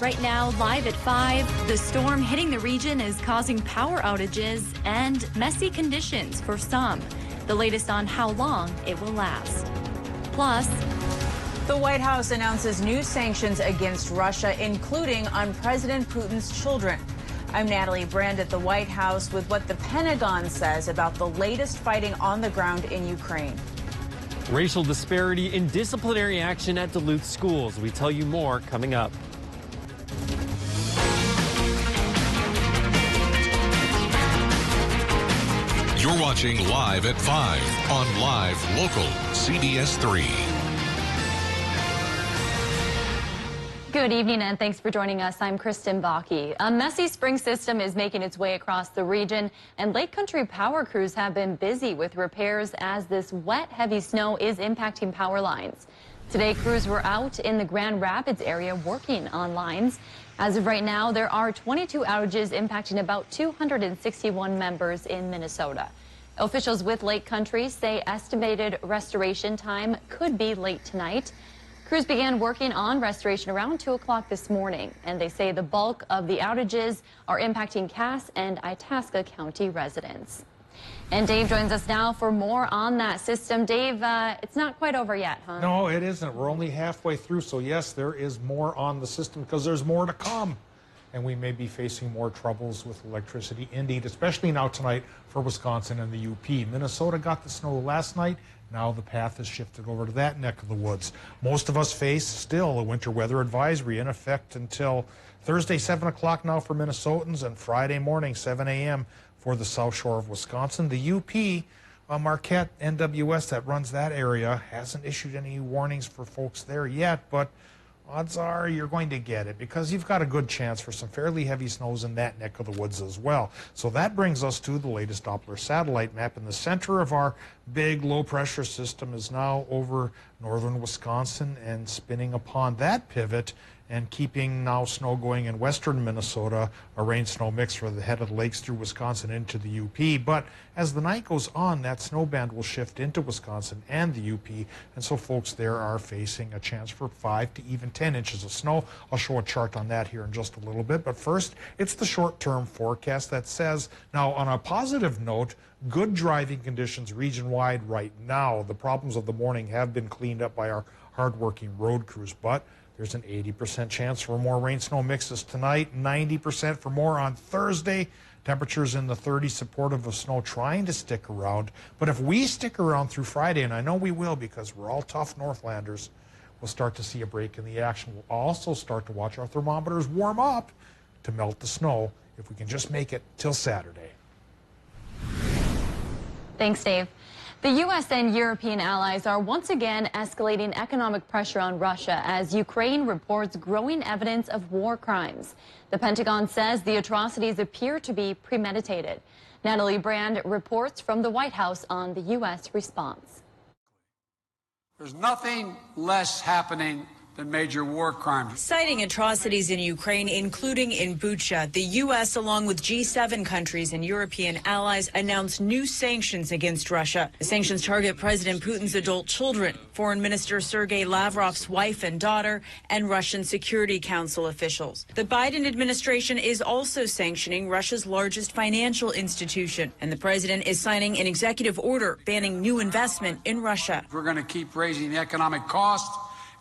Right now, live at 5, the storm hitting the region is causing power outages and messy conditions for some. The latest on how long it will last. Plus, the White House announces new sanctions against Russia, including on President Putin's children. I'm Natalie Brand at the White House with what the Pentagon says about the latest fighting on the ground in Ukraine. Racial disparity in disciplinary action at Duluth schools. We tell you more coming up. You're watching Live at 5 on Live Local CBS 3. Good evening and thanks for joining us. I'm Kristen Bakke. A messy spring system is making its way across the region, and Lake Country power crews have been busy with repairs as this wet, heavy snow is impacting power lines. Today, crews were out in the Grand Rapids area working on lines. As of right now, there are 22 outages impacting about 261 members in Minnesota. Officials with Lake Country say estimated restoration time could be late tonight. Crews began working on restoration around 2 o'clock this morning, and they say the bulk of the outages are impacting Cass and Itasca County residents. And Dave joins us now for more on that system. Dave, it's not quite over yet, huh? No, it isn't. We're only halfway through, so yes, there is more on the system because there's more to come. And we may be facing more troubles with electricity, indeed, especially now tonight for Wisconsin and the UP. Minnesota got the snow last night. Now the path has shifted over to that neck of the woods. Most of us face still a winter weather advisory in effect until Thursday, 7 o'clock now for Minnesotans, and Friday morning, 7 a.m. for the South Shore of Wisconsin. The UP, Marquette, NWS that runs that area, hasn't issued any warnings for folks there yet, but odds are you're going to get it because you've got a good chance for some fairly heavy snows in that neck of the woods as well. So that brings us to the latest Doppler satellite map. In the center of our big low-pressure system is now over northern Wisconsin and spinning upon that pivot and keeping now snow going in western Minnesota, a rain-snow mix for the head of the lakes through Wisconsin into the UP. But as the night goes on, that snow band will shift into Wisconsin and the UP, and so folks there are facing a chance for 5 to even 10 inches of snow. I'll show a chart on that here in just a little bit, but first, it's the short-term forecast that says, now on a positive note, good driving conditions region-wide right now. The problems of the morning have been cleaned up by our hard-working road crews, but there's an 80% chance for more rain-snow mixes tonight, 90% for more on Thursday. Temperatures in the 30s supportive of snow trying to stick around. But if we stick around through Friday, and I know we will because we're all tough Northlanders, we'll start to see a break in the action. We'll also start to watch our thermometers warm up to melt the snow if we can just make it till Saturday. Thanks, Dave. The U.S. and European allies are once again escalating economic pressure on Russia as Ukraine reports growing evidence of war crimes. The Pentagon says the atrocities appear to be premeditated. Natalie Brand reports from the White House on the U.S. response. There's nothing less happening than major war crimes. Citing atrocities in Ukraine, including in Bucha, the U.S., along with G7 countries and European allies, announced new sanctions against Russia. The sanctions target President Putin's adult children, Foreign Minister Sergei Lavrov's wife and daughter, and Russian Security Council officials. The Biden administration is also sanctioning Russia's largest financial institution, and the president is signing an executive order banning new investment in Russia. We're going to keep raising the economic cost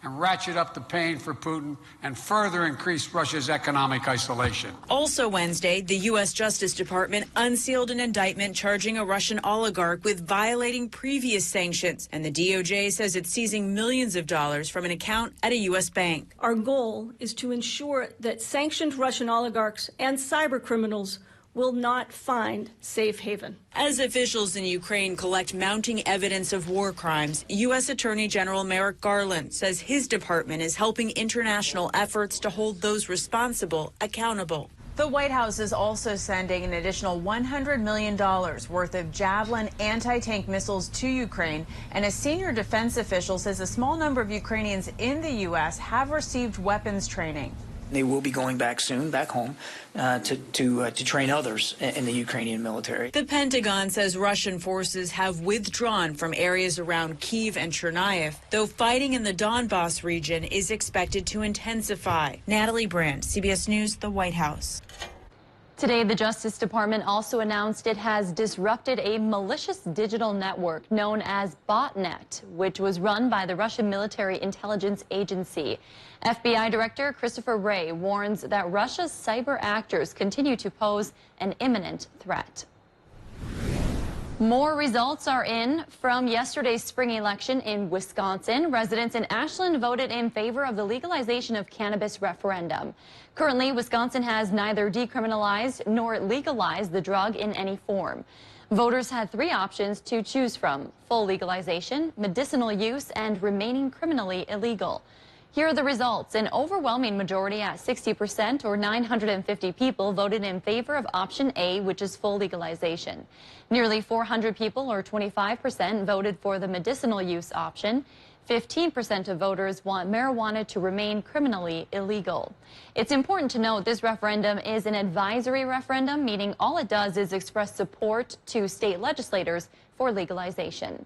and ratchet up the pain for Putin and further increase Russia's economic isolation. Also Wednesday, the U.S. Justice Department unsealed an indictment charging a Russian oligarch with violating previous sanctions, and the DOJ says it's seizing millions of dollars from an account at a U.S. bank. Our goal is to ensure that sanctioned Russian oligarchs and cyber criminals will not find safe haven. As officials in Ukraine collect mounting evidence of war crimes, U.S. Attorney General Merrick Garland says his department is helping international efforts to hold those responsible accountable. The White House is also sending an additional $100 million worth of Javelin anti-tank missiles to Ukraine, and a senior defense official says a small number of Ukrainians in the U.S. have received weapons training. They will be going back soon, back home, to train others in the Ukrainian military. The Pentagon says Russian forces have withdrawn from areas around Kyiv and Chernihiv, though fighting in the Donbas region is expected to intensify. Natalie Brand, CBS News, the White House. Today, the Justice Department also announced it has disrupted a malicious digital network known as Botnet, which was run by the Russian Military Intelligence Agency. FBI Director Christopher Wray warns that Russia's cyber actors continue to pose an imminent threat. More results are in from yesterday's spring election in Wisconsin. Residents in Ashland voted in favor of the legalization of cannabis referendum. Currently, Wisconsin has neither decriminalized nor legalized the drug in any form. Voters had three options to choose from: full legalization, medicinal use, and remaining criminally illegal. Here are the results. An overwhelming majority at 60%, or 950 people, voted in favor of option A, which is full legalization. Nearly 400 people, or 25%, voted for the medicinal use option. 15% of voters want marijuana to remain criminally illegal. It's important to note this referendum is an advisory referendum, meaning all it does is express support to state legislators for legalization.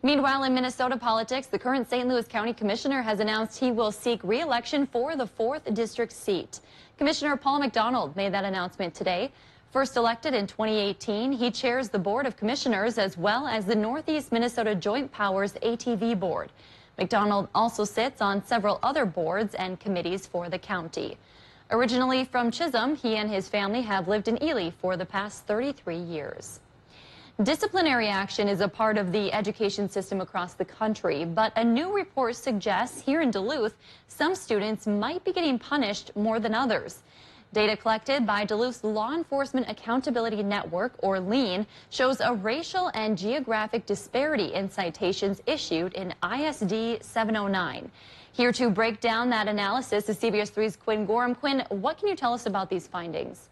Meanwhile, in Minnesota politics, the current St. Louis County Commissioner has announced he will seek re-election for the 4th District seat. Commissioner Paul McDonald made that announcement today. First elected in 2018, he chairs the Board of Commissioners as well as the Northeast Minnesota Joint Powers ATV Board. McDonald also sits on several other boards and committees for the county. Originally from Chisholm, he and his family have lived in Ely for the past 33 years. Disciplinary action is a part of the education system across the country, but a new report suggests here in Duluth, some students might be getting punished more than others. Data collected by Duluth's Law Enforcement Accountability Network, or LEAN, shows a racial and geographic disparity in citations issued in ISD 709. Here to break down that analysis is CBS 3's Quinn Gorham. Quinn, what can you tell us about these findings?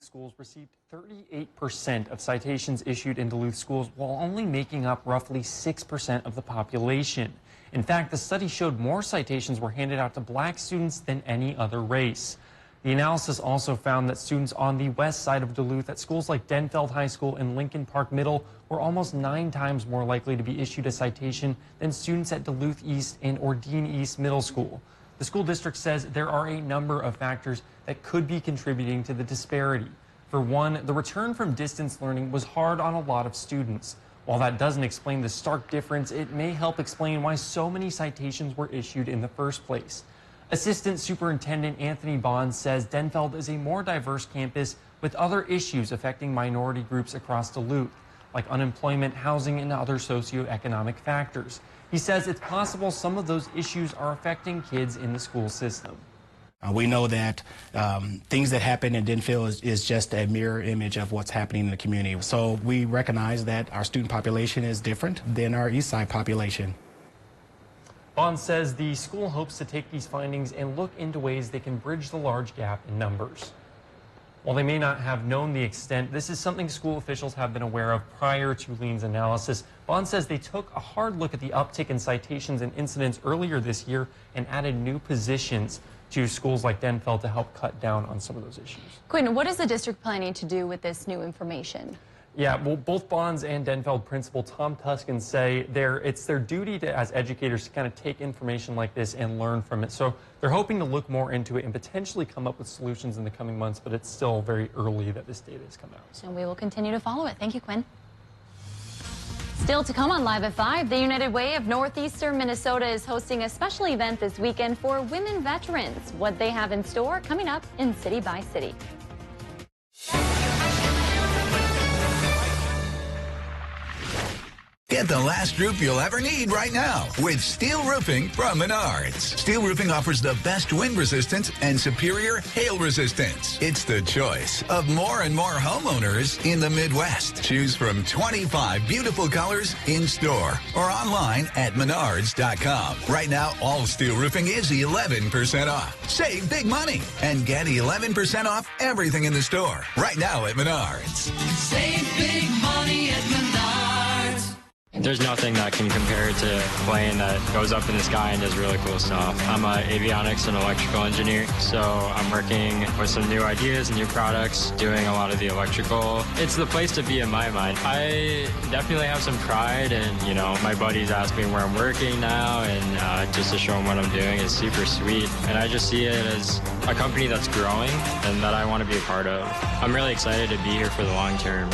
Schools received 38% of citations issued in Duluth schools, while only making up roughly 6% of the population. In fact, the study showed more citations were handed out to black students than any other race. The analysis also found that students on the west side of Duluth at schools like Denfeld High School and Lincoln Park Middle were almost 9 times more likely to be issued a citation than students at Duluth East and Ordine East Middle School. The school district says there are a number of factors that could be contributing to the disparity. For one, the return from distance learning was hard on a lot of students. While that doesn't explain the stark difference, it may help explain why so many citations were issued in the first place. Assistant Superintendent Anthony Bond says Denfeld is a more diverse campus with other issues affecting minority groups across Duluth, like unemployment, housing, and other socioeconomic factors. He says it's possible some of those issues are affecting kids in the school system. We know that things that happen in Denfeld is just a mirror image of what's happening in the community. So we recognize that our student population is different than our East Side population. Bond says the school hopes to take these findings and look into ways they can bridge the large gap in numbers. While they may not have known the extent, this is something school officials have been aware of prior to LEAN's analysis. Bond says they took a hard look at the uptick in citations and incidents earlier this year and added new positions to schools like Denfeld to help cut down on some of those issues. Quinn, what is the district planning to do with this new information? Yeah, well, both Bonds and Denfeld principal Tom Tuscan say it's their duty as educators to kind of take information like this and learn from it. So they're hoping to look more into it and potentially come up with solutions in the coming months, but it's still very early that this data has come out. So we will continue to follow it. Thank you, Quinn. Still to come on Live at 5, the United Way of Northeastern Minnesota is hosting a special event this weekend for women veterans. What they have in store coming up in City by City. Get the last roof you'll ever need right now with steel roofing from Menards. Steel roofing offers the best wind resistance and superior hail resistance. It's the choice of more and more homeowners in the Midwest. Choose from 25 beautiful colors in store or online at Menards.com. Right now, all steel roofing is 11% off. Save big money and get 11% off everything in the store. Right now at Menards. Save big money at Menards. There's nothing that can compare to a plane that goes up in the sky and does really cool stuff. I'm an avionics and electrical engineer, so I'm working with some new ideas and new products, doing a lot of the electrical. It's the place to be in my mind. I definitely have some pride, and you know, my buddies ask me where I'm working now, and just to show them what I'm doing is super sweet. And I just see it as a company that's growing and that I want to be a part of. I'm really excited to be here for the long term.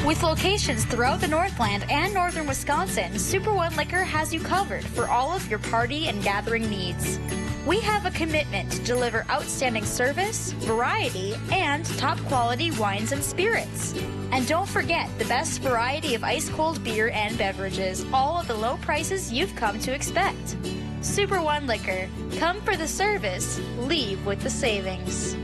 With locations throughout the Northland and northern Wisconsin, Super One Liquor has you covered for all of your party and gathering needs. We have a commitment to deliver outstanding service, variety, and top quality wines and spirits. And don't forget the best variety of ice-cold beer and beverages, all at the low prices you've come to expect. Super One Liquor. Come for the service, leave with the savings.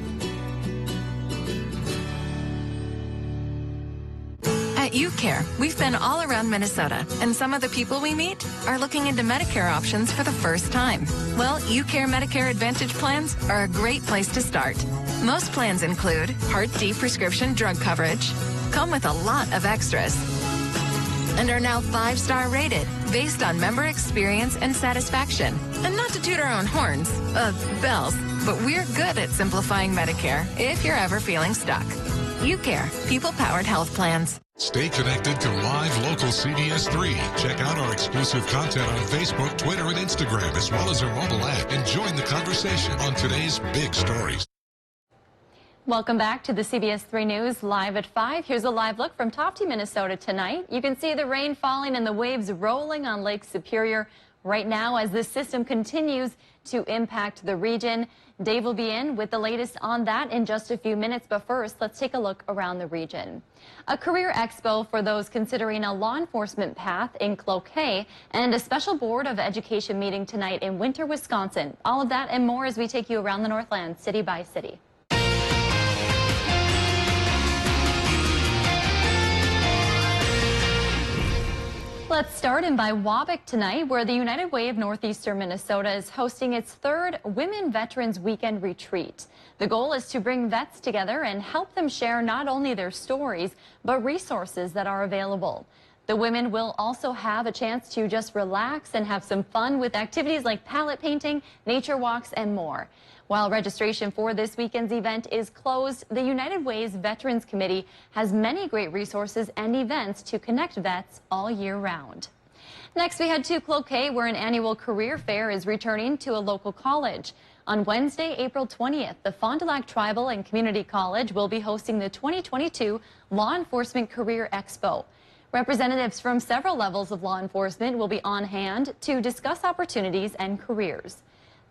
At Ucare, we've been all around Minnesota, and some of the people we meet are looking into Medicare options for the first time. Well, Ucare Medicare Advantage plans are a great place to start. Most plans include Part D prescription drug coverage, come with a lot of extras, and are now 5-star rated based on member experience and satisfaction. And not to toot our own horns, bells, but we're good at simplifying Medicare if you're ever feeling stuck. Ucare, people-powered health plans. Stay connected to Live Local CBS 3. Check out our exclusive content on Facebook, Twitter, and Instagram, as well as our mobile app, and join the conversation on today's big stories. Welcome back to the CBS 3 News Live at 5. Here's a live look from Tofte, Minnesota tonight. You can see the rain falling and the waves rolling on Lake Superior right now as this system continues to impact the region. Dave will be in with the latest on that in just a few minutes, but first, let's take a look around the region. A career expo for those considering a law enforcement path in Cloquet, and a special Board of Education meeting tonight in Winter, Wisconsin. All of that and more as we take you around the Northland, city by city. Let's start in by Wabick tonight, where the United Way of Northeastern Minnesota is hosting its third Women Veterans Weekend Retreat. The goal is to bring vets together and help them share not only their stories, but resources that are available. The women will also have a chance to just relax and have some fun with activities like palette painting, nature walks, and more. While registration for this weekend's event is closed, the United Way's Veterans Committee has many great resources and events to connect vets all year round. Next, we head to Cloquet, where an annual career fair is returning to a local college. On Wednesday, April 20th, the Fond du Lac Tribal and Community College will be hosting the 2022 Law Enforcement Career Expo. Representatives from several levels of law enforcement will be on hand to discuss opportunities and careers.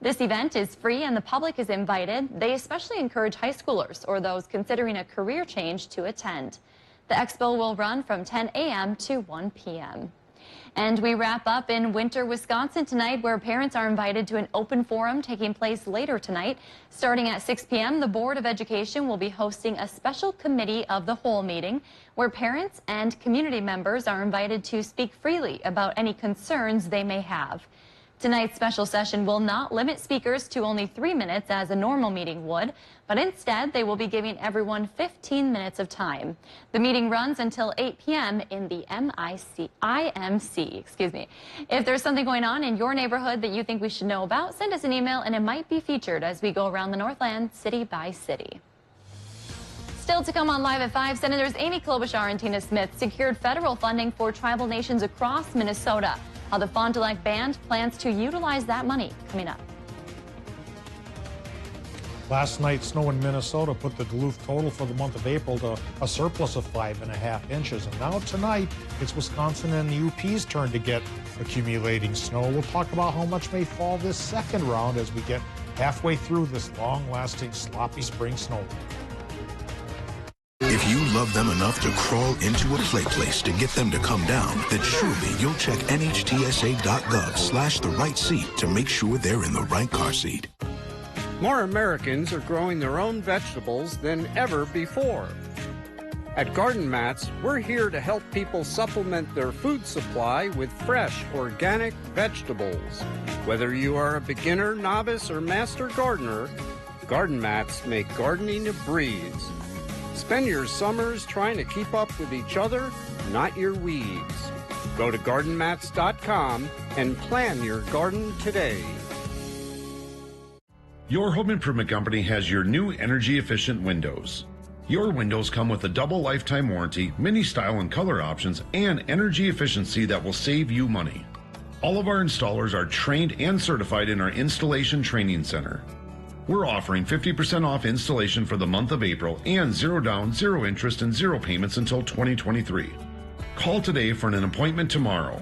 This event is free and the public is invited. They especially encourage high schoolers or those considering a career change to attend. The expo will run from 10 a.m. to 1 p.m. And we wrap up in Winter, Wisconsin tonight, where parents are invited to an open forum taking place later tonight. Starting at 6 p.m., the Board of Education will be hosting a special committee of the whole meeting where parents and community members are invited to speak freely about any concerns they may have. Tonight's special session will not limit speakers to only 3 minutes as a normal meeting would, but instead they will be giving everyone 15 minutes of time. The meeting runs until 8 p.m. in the IMC. If there's something going on in your neighborhood that you think we should know about, send us an email and it might be featured as we go around the Northland city by city. Still to come on Live at 5, Senators Amy Klobuchar and Tina Smith secured federal funding for tribal nations across Minnesota. How the Fond du Lac Band plans to utilize that money coming up. Last night, snow in Minnesota put the Duluth total for the month of April to a surplus of 5.5 inches. And now tonight, it's Wisconsin and the UP's turn to get accumulating snow. We'll talk about how much may fall this second round as we get halfway through this long-lasting, sloppy spring snow. If you love them enough to crawl into a play place to get them to come down, then surely you'll check NHTSA.gov/the right seat to make sure they're in the right car seat. More Americans are growing their own vegetables than ever before. At Garden Mats, we're here to help people supplement their food supply with fresh, organic vegetables. Whether you are a beginner, novice, or master gardener, Garden Mats make gardening a breeze. Spend your summers trying to keep up with each other, not your weeds. Go to gardenmats.com and plan your garden today. Your home improvement company has your new energy-efficient windows. Your windows come with a double lifetime warranty, many style and color options, and energy efficiency that will save you money. All of our installers are trained and certified in our installation training center. We're offering 50% off installation for the month of April and 0 down, 0 interest, and 0 payments until 2023. Call today for an appointment tomorrow.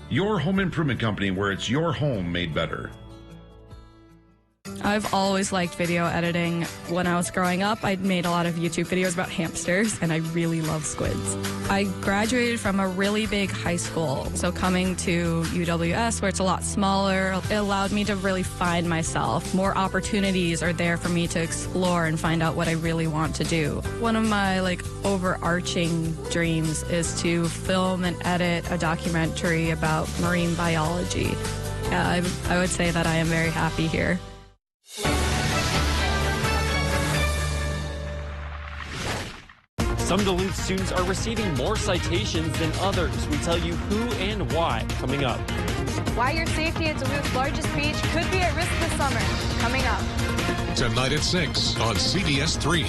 Your home improvement company, where it's your home made better. I've always liked video editing. When I was growing up, I made a lot of YouTube videos about hamsters, and I really love squids. I graduated from a really big high school, so coming to UWS, where it's a lot smaller, it allowed me to really find myself. More opportunities are there for me to explore and find out what I really want to do. One of my overarching dreams is to film and edit a documentary about marine biology. I would say that I am very happy here. Some Duluth students are receiving more citations than others. We tell you who and why coming up. Why your safety at Duluth's largest beach could be at risk this summer. Coming up. Tonight at 6 on CBS 3.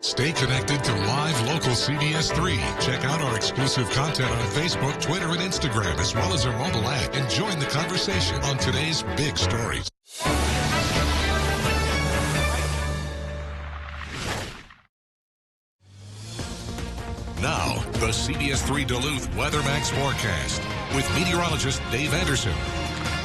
Stay connected to live local CBS 3. Check out our exclusive content on Facebook, Twitter, and Instagram, as well as our mobile app, and join the conversation on today's big stories. Now, the CBS 3 Duluth WeatherMax forecast with meteorologist Dave Anderson.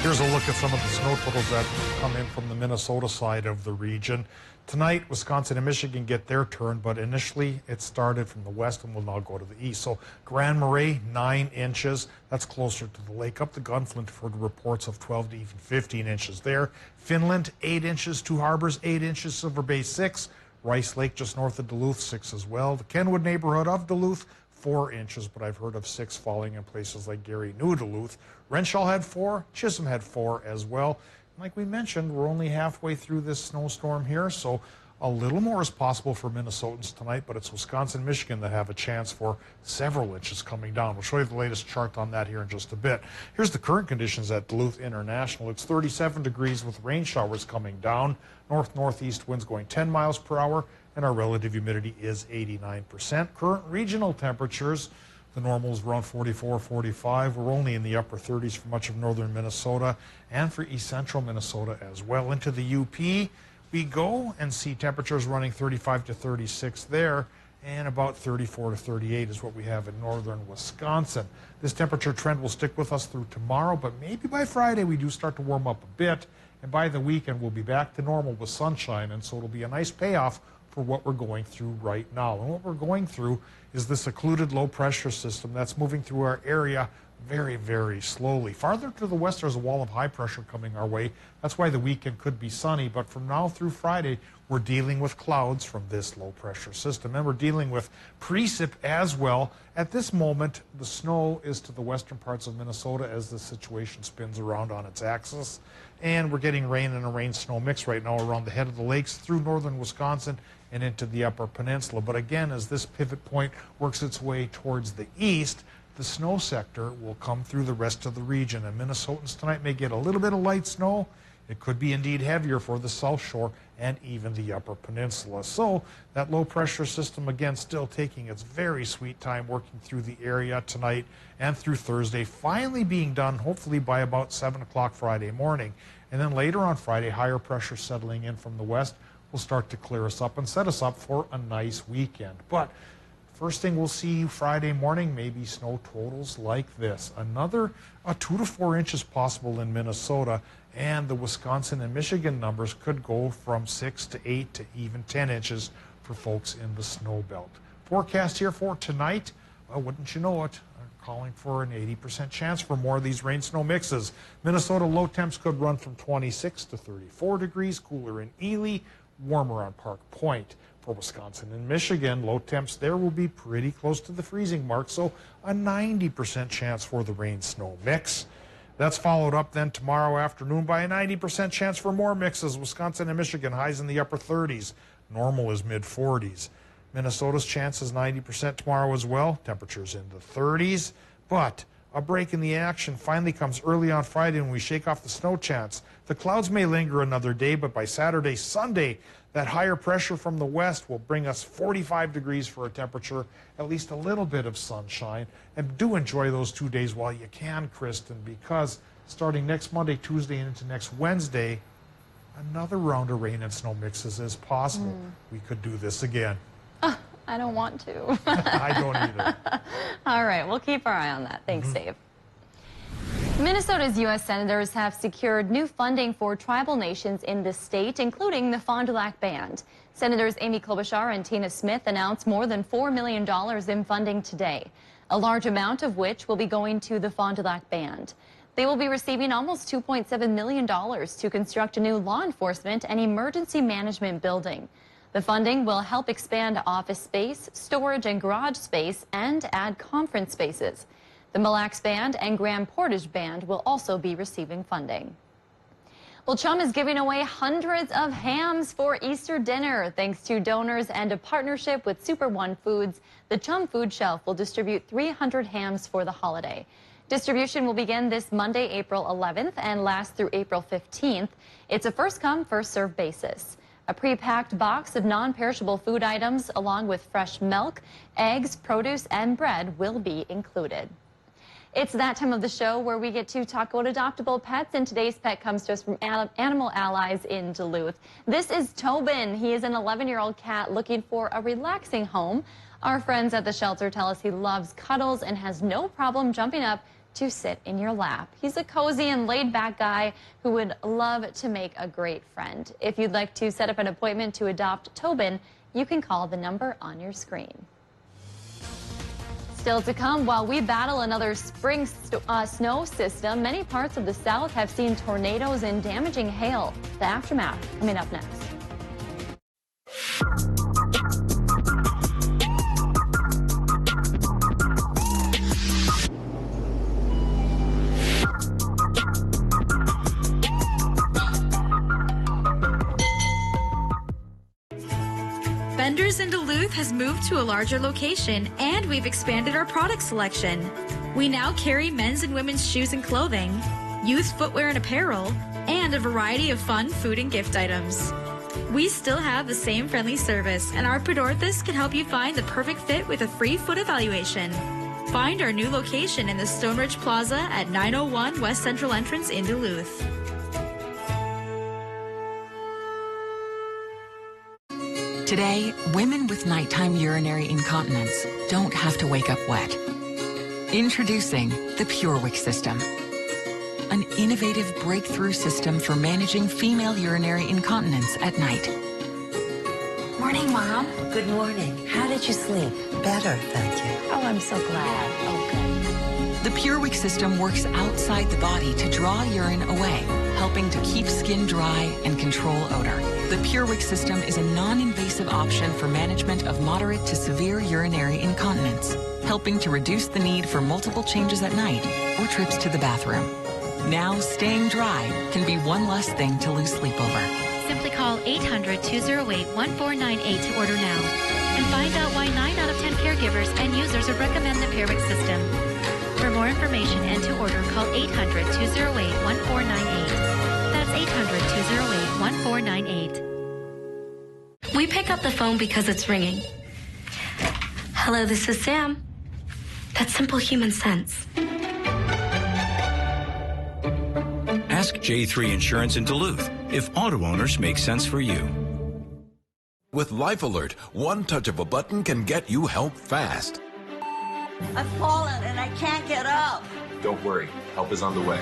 Here's a look at some of the snow totals that come in from the Minnesota side of the region. Tonight, Wisconsin and Michigan get their turn, but initially it started from the west and will now go to the east. So Grand Marais, 9 inches. That's closer to the lake. Up to Gunflint for reports of 12 to even 15 inches there. Finland, 8 inches. Two Harbors, 8 inches. Silver Bay, 6. Rice Lake, just north of Duluth, 6 as well. The Kenwood neighborhood of Duluth, 4 inches, but I've heard of 6 falling in places like Gary, New Duluth. Renshaw had 4, Chisholm had 4 as well. Like we mentioned, we're only halfway through this snowstorm here, so a little more is possible for Minnesotans tonight, but it's Wisconsin, Michigan that have a chance for several inches coming down. We'll show you the latest chart on that here in just a bit. Here's the current conditions at Duluth International. It's 37 degrees with rain showers coming down. North-northeast winds going 10 miles per hour, and our relative humidity is 89%. Current regional temperatures, the normal is around 44, 45. We're only in the upper 30s for much of northern Minnesota and for east central Minnesota as well. Into the UP we go and see temperatures running 35 to 36 there, and about 34 to 38 is what we have in northern Wisconsin. This temperature trend will stick with us through tomorrow, but maybe by Friday we do start to warm up a bit, and by the weekend we'll be back to normal with sunshine, and so it'll be a nice payoff for what we're going through right now. And what we're going through is this occluded low pressure system that's moving through our area very, very slowly. Farther to the west, there's a wall of high pressure coming our way. That's why the weekend could be sunny, but from now through Friday, we're dealing with clouds from this low pressure system, and we're dealing with precip as well. At this moment, the snow is to the western parts of Minnesota as the situation spins around on its axis, and we're getting rain and a rain-snow mix right now around the head of the lakes through northern Wisconsin and into the upper peninsula. But again, as this pivot point works its way towards the east, the snow sector will come through the rest of the region, and Minnesotans tonight may get a little bit of light snow. It could be indeed heavier for the South Shore and even the Upper Peninsula. So that low pressure system, again, still taking its very sweet time working through the area tonight and through Thursday, finally being done hopefully by about 7 o'clock Friday morning. And then later on Friday, higher pressure settling in from the west will start to clear us up and set us up for a nice weekend. But first thing we'll see Friday morning, maybe snow totals like this. Another 2 to 4 inches possible in Minnesota, and the Wisconsin and Michigan numbers could go from 6 to 8 to even 10 inches for folks in the snow belt. Forecast here for tonight, well, wouldn't you know it, calling for an 80% chance for more of these rain-snow mixes. Minnesota low temps could run from 26 to 34 degrees, cooler in Ely, warmer on Park Point. For Wisconsin and Michigan, low temps there will be pretty close to the freezing mark, so a 90% chance for the rain-snow mix. That's followed up then tomorrow afternoon by a 90% chance for more mixes. Wisconsin and Michigan, highs in the upper 30s. Normal is mid-40s. Minnesota's chance is 90% tomorrow as well. Temperatures in the 30s. But a break in the action finally comes early on Friday when we shake off the snow chance. The clouds may linger another day, but by Saturday, Sunday, that higher pressure from the west will bring us 45 degrees for a temperature, at least a little bit of sunshine. And do enjoy those 2 days while you can, Kristen, because starting next Monday, Tuesday, and into next Wednesday, another round of rain and snow mixes is possible. We could do this again. I don't want to. I don't either. All right, we'll keep our eye on that. Thanks, Dave. Minnesota's U.S. senators have secured new funding for tribal nations in the state, including the Fond du Lac Band. Senators Amy Klobuchar and Tina Smith announced more than $4 million in funding today, a large amount of which will be going to the Fond du Lac Band. They will be receiving almost $2.7 million to construct a new law enforcement and emergency management building. The funding will help expand office space, storage and garage space, and add conference spaces. The Mille Lacs Band and Grand Portage Band will also be receiving funding. Well, Chum is giving away hundreds of hams for Easter dinner. Thanks to donors and a partnership with Super One Foods, the Chum Food Shelf will distribute 300 hams for the holiday. Distribution will begin this Monday, April 11th, and last through April 15th. It's a first-come, first-served basis. A pre-packed box of non-perishable food items, along with fresh milk, eggs, produce, and bread will be included. It's that time of the show where we get to talk about adoptable pets, and today's pet comes to us from Animal Allies in Duluth. This is Tobin. He is an 11-year-old cat looking for a relaxing home. Our friends at the shelter tell us he loves cuddles and has no problem jumping up to sit in your lap. He's a cozy and laid-back guy who would love to make a great friend. If you'd like to set up an appointment to adopt Tobin, you can call the number on your screen. Still to come, while we battle another spring snow system, many parts of the South have seen tornadoes and damaging hail. The aftermath coming up next. Vendors in Duluth has moved to a larger location, and we've expanded our product selection. We now carry men's and women's shoes and clothing, youth footwear and apparel, and a variety of fun food and gift items. We still have the same friendly service, and our Pedorthis can help you find the perfect fit with a free foot evaluation. Find our new location in the Stone Ridge Plaza at 901 West Central Entrance in Duluth. Today, women with nighttime urinary incontinence don't have to wake up wet. Introducing the Purewick System, an innovative breakthrough system for managing female urinary incontinence at night. Morning, Mom. Good morning. How did you sleep? Better, thank you. Oh, I'm so glad. Oh, good. The Purewick system works outside the body to draw urine away, helping to keep skin dry and control odor. The Purewick system is a non-invasive option for management of moderate to severe urinary incontinence, helping to reduce the need for multiple changes at night or trips to the bathroom. Now, staying dry can be one less thing to lose sleep over. Simply call 800-208-1498 to order now and find out why 9 out of 10 caregivers and users would recommend the Purewick system. For more information and to order, call 800-208-1498. That's 800-208-1498. We pick up the phone because it's ringing. Hello, this is Sam. That's simple human sense. Ask J3 Insurance in Duluth if auto owners make sense for you. With Life Alert, one touch of a button can get you help fast. I've fallen and I can't get up. Don't worry, help is on the way.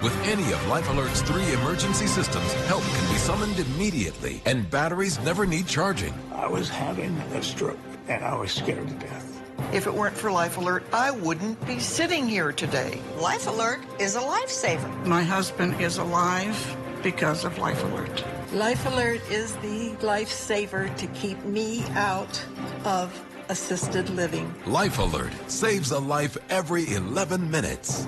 With any of Life Alert's 3 emergency systems, help can be summoned immediately, and batteries never need charging. I was having a stroke, and I was scared to death. If it weren't for Life Alert, I wouldn't be sitting here today. Life Alert is a lifesaver. My husband is alive because of Life Alert. Life Alert is the lifesaver to keep me out of assisted living. Life Alert saves a life every 11 minutes.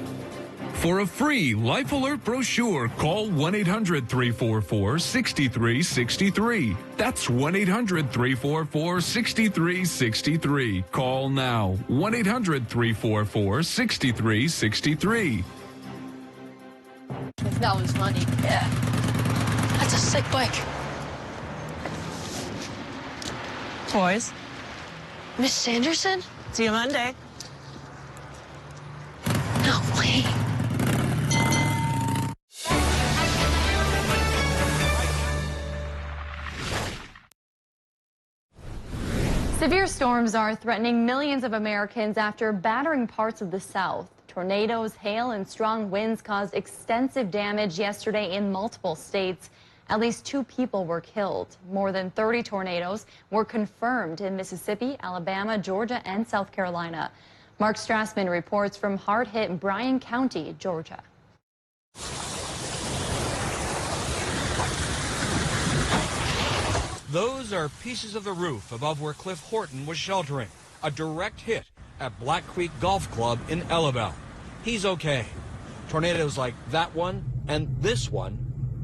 For a free Life Alert brochure, call 1-800-344-6363. That's 1-800-344-6363. Call now. 1-800-344-6363. That one's money. Yeah. That's a sick bike. Boys. Miss Sanderson? See you Monday. No way. Severe storms are threatening millions of Americans after battering parts of the South. Tornadoes, hail, and strong winds caused extensive damage yesterday in multiple states. At least 2 people were killed. More than 30 tornadoes were confirmed in Mississippi, Alabama, Georgia, and South Carolina. Mark Strassman reports from hard-hit Bryan County, Georgia. Those are pieces of the roof above where Cliff Horton was sheltering. A direct hit at Black Creek Golf Club in Ellaville. He's okay. Tornadoes like that one and this one.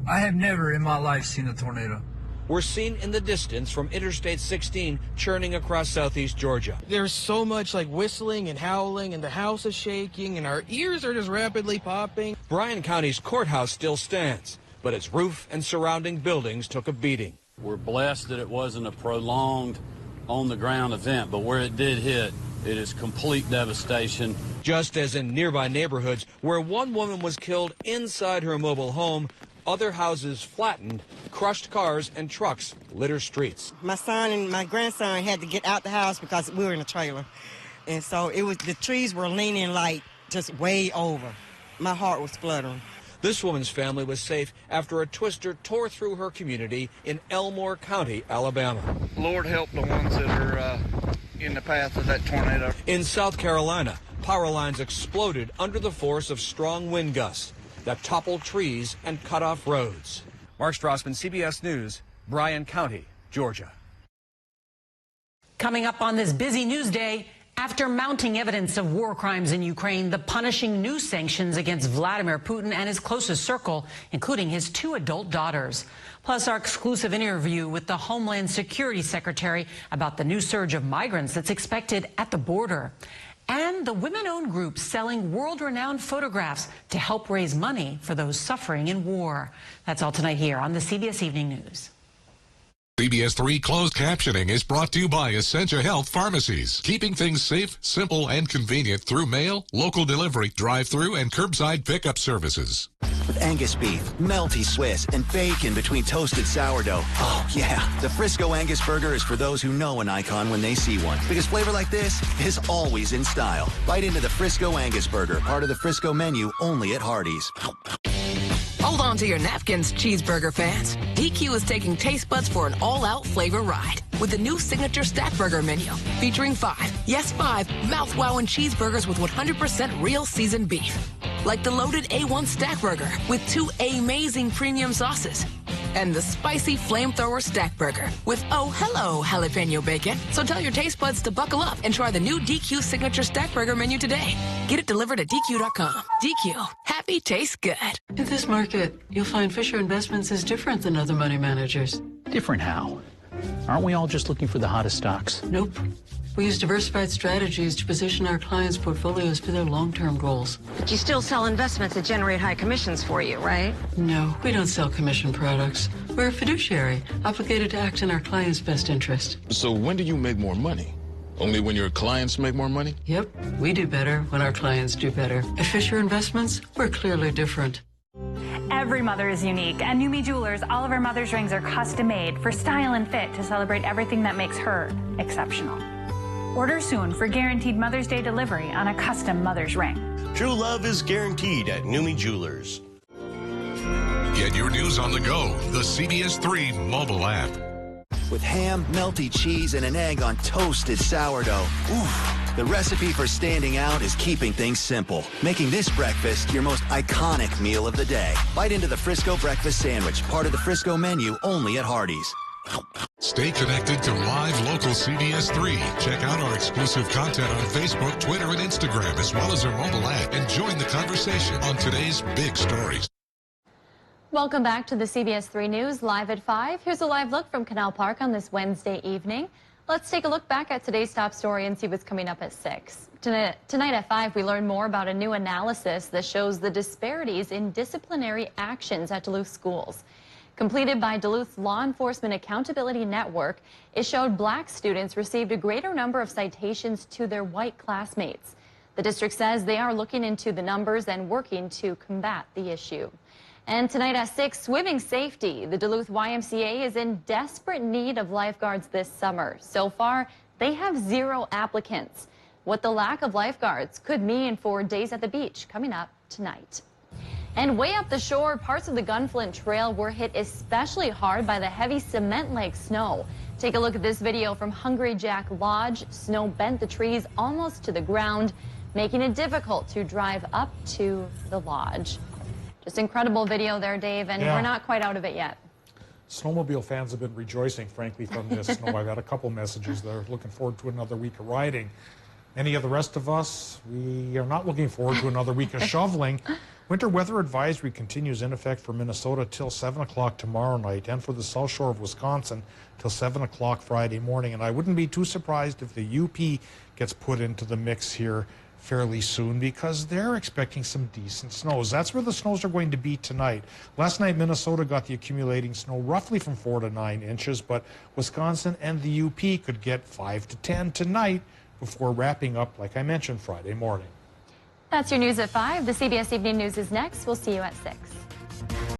I have never in my life seen a tornado. Were seen in the distance from Interstate 16 churning across southeast Georgia. There's so much like whistling and howling, and the house is shaking, and our ears are just rapidly popping. Bryan County's courthouse still stands, but its roof and surrounding buildings took a beating. We're blessed that it wasn't a prolonged on-the-ground event, but where it did hit, it is complete devastation. Just as in nearby neighborhoods where one woman was killed inside her mobile home, other houses flattened, crushed cars and trucks litter streets. My son and my grandson had to get out the house because we were in a trailer. And so the trees were leaning like just way over. My heart was fluttering. This woman's family was safe after a twister tore through her community in Elmore County, Alabama. Lord help the ones that are in the path of that tornado. In South Carolina, power lines exploded under the force of strong wind gusts that toppled trees and cut off roads. Mark Strassman, CBS News, Bryan County, Georgia. Coming up on this busy news day, after mounting evidence of war crimes in Ukraine, the punishing new sanctions against Vladimir Putin and his closest circle, including his 2 adult daughters. Plus, our exclusive interview with the Homeland Security Secretary about the new surge of migrants that's expected at the border. And the women-owned group selling world-renowned photographs to help raise money for those suffering in war. That's all tonight here on the CBS Evening News. CBS 3 closed captioning is brought to you by Essentia Health Pharmacies, keeping things safe, simple, and convenient through mail, local delivery, drive-through, and curbside pickup services. With Angus beef, melty Swiss, and bacon between toasted sourdough. Oh, yeah. The Frisco Angus Burger is for those who know an icon when they see one. Because flavor like this is always in style. Bite into the Frisco Angus Burger, part of the Frisco menu, only at Hardee's. Hold on to your napkins, cheeseburger fans. DQ is taking taste buds for an all-out flavor ride with the new signature stack burger menu featuring 5 mouth-wowing cheeseburgers with 100% real seasoned beef. Like the loaded A1 stack burger with 2 amazing premium sauces. And the spicy flamethrower stack burger with, oh, hello, jalapeno bacon. So tell your taste buds to buckle up and try the new DQ signature stack burger menu today. Get it delivered at DQ.com. DQ. Happy tastes good. In this market, you'll find Fisher Investments is different than other money managers. Different how? Aren't we all just looking for the hottest stocks? Nope. We use diversified strategies to position our clients' portfolios for their long-term goals. But you still sell investments that generate high commissions for you, right? No, we don't sell commission products. We're a fiduciary, obligated to act in our clients' best interest. So when do you make more money? Only when your clients make more money? Yep, we do better when our clients do better. At Fisher Investments, we're clearly different. Every mother is unique. At Numi Jewelers, all of our mother's rings are custom made for style and fit to celebrate everything that makes her exceptional. Order soon for guaranteed Mother's Day delivery on a custom mother's ring. True love is guaranteed at Numi Jewelers. Get your news on the go. The CBS 3 mobile app. With ham, melty cheese, and an egg on toasted sourdough. Oof. The recipe for standing out is keeping things simple, making this breakfast your most iconic meal of the day. Bite into the Frisco Breakfast Sandwich, part of the Frisco menu only at Hardee's. Stay connected to live local CBS 3. Check out our exclusive content on Facebook, Twitter, and Instagram, as well as our mobile app, and join the conversation on today's big stories. Welcome back to the CBS 3 News Live at 5. Here's a live look from Canal Park on this Wednesday evening. Let's take a look back at today's top story and see what's coming up at 6. Tonight at 5, we learn more about a new analysis that shows the disparities in disciplinary actions at Duluth schools. Completed by Duluth's Law Enforcement Accountability Network, it showed black students received a greater number of citations to their white classmates. The district says they are looking into the numbers and working to combat the issue. And tonight at 6, swimming safety. The Duluth YMCA is in desperate need of lifeguards this summer. So far, they have 0 applicants. What the lack of lifeguards could mean for days at the beach coming up tonight. And way up the shore, parts of the Gunflint Trail were hit especially hard by the heavy cement-like snow. Take a look at this video from Hungry Jack Lodge. Snow bent the trees almost to the ground, making it difficult to drive up to the lodge. Just incredible video there, Dave, and we're not quite out of it yet. Snowmobile fans have been rejoicing, frankly, from this snow. I've got a couple messages. They're looking forward to another week of riding. Any of the rest of us, we are not looking forward to another week of shoveling. Winter weather advisory continues in effect for Minnesota till 7 o'clock tomorrow night, and for the South Shore of Wisconsin till 7 o'clock Friday morning. And I wouldn't be too surprised if the UP gets put into the mix here fairly soon, because they're expecting some decent snows. That's where the snows are going to be tonight. Last night, Minnesota got the accumulating snow roughly from 4 to 9 inches, but Wisconsin and the UP could get 5 to 10 tonight before wrapping up, like I mentioned, Friday morning. That's your news at 5. The CBS Evening News is next. We'll see you at 6.